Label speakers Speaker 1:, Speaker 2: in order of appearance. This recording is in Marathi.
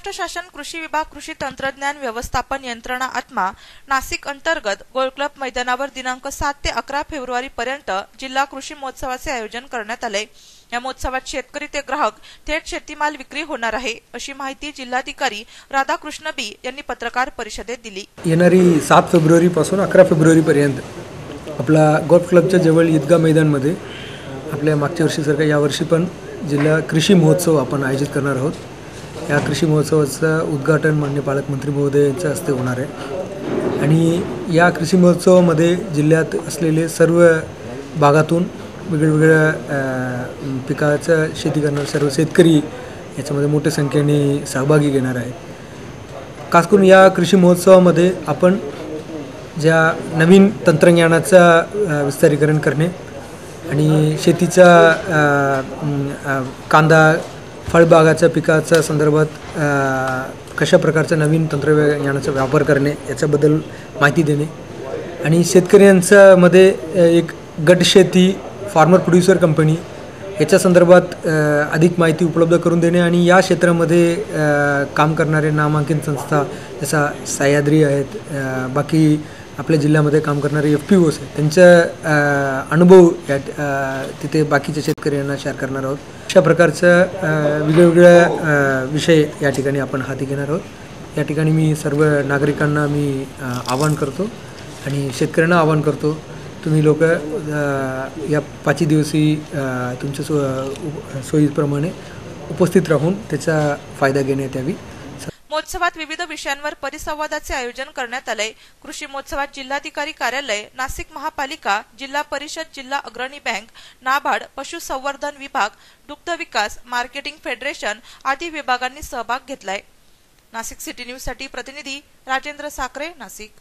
Speaker 1: महाराष्ट्र शासन कृषी विभाग कृषी तंत्रज्ञान व्यवस्थापन यंत्रणा आत्मा नाशिक अंतर्गत गोल क्लब मैदानावर दिनांक 7 ते 11 फेब्रुवारी पर्यंत जिल्हा कृषी महोत्सवाचे आयोजन करण्यात आले। या महोत्सवात शेतकरी ते ग्राहक थेट शेतीमाल विक्री होणार आहे, अशी माहिती जिल्हाधिकारी राधाकृष्ण बी यांनी पत्रकार परिषदेत दिली।
Speaker 2: येणारी 7 फेब्रुवारी पासून 11 फेब्रुवारी पर्यंत आपला गोल्फ क्लबच्या जवळ ईदगाह मैदानमध्ये आपल्या मागच्या वर्षीसारखा यावर्षी पण जिल्हा कृषी महोत्सव आपण आयोजित करणार आहोत। या कृषी महोत्सवाचं उद्घाटन माननीय पालकमंत्री महोदय यांच्या हस्ते होणार आहे आणि या कृषी महोत्सवामध्ये जिल्ह्यात असलेले सर्व भागातून वेगवेगळ्या पिकाचं शेती करणारे सर्व शेतकरी याच्यामध्ये मोठ्या संख्येने सहभागी घेणार आहेत। खास करून या कृषी महोत्सवामध्ये आपण ज्या नवीन तंत्रज्ञानाचा विस्तारीकरण करणे आणि शेतीचा कांदा फळबागाच्या पिकाच्या संदर्भात कशा प्रकारचा नवीन तंत्रज्ञानाचा वापर करणे याच्याबद्दल माहिती देणे आणि शेतकऱ्यांच्या मध्ये एक गट शेती फार्मर प्रोड्युसर कंपनी याच्या संदर्भात अधिक माहिती उपलब्ध करून देणे आणि या क्षेत्रामध्ये काम करणारे नामांकित संस्था जसा सह्याद्री आहेत, बाकी आपल्या जिल्ह्यामध्ये काम करणारे FPOs आहेत, त्यांचा अनुभव तिथे बाकीच्या शेतकऱ्यांना शेअर करणार आहोत। अशा प्रकारचं वेगवेगळ्या विषय या ठिकाणी आपण हाती घेणार आहोत। या ठिकाणी मी सर्व नागरिकांना मी आवाहन करतो आणि शेतकऱ्यांना आवाहन करतो, तुम्ही लोक या 5 दिवसीय तुमच्या सोयीप्रमाणे उपस्थित राहून त्याचा फायदा घेण्यात यावी।
Speaker 1: महोत्सवात विविध विषयांवर परिसंवादाचे आयोजन करण्यात आले। कृषी महोत्सवात जिल्हाधिकारी कार्यालय, नाशिक महापालिका, जिल्हा परिषद, जिल्हा अग्रणी बँक, नाबार्ड, पशुसंवर्धन विभाग, दुग्ध विकास, मार्केटिंग फेडरेशन आदी विभागांनी सहभाग घेतलाय। नाशिक सिटी न्यूज साठी प्रतिनिधी राजेंद्र साखरे, नाशिक।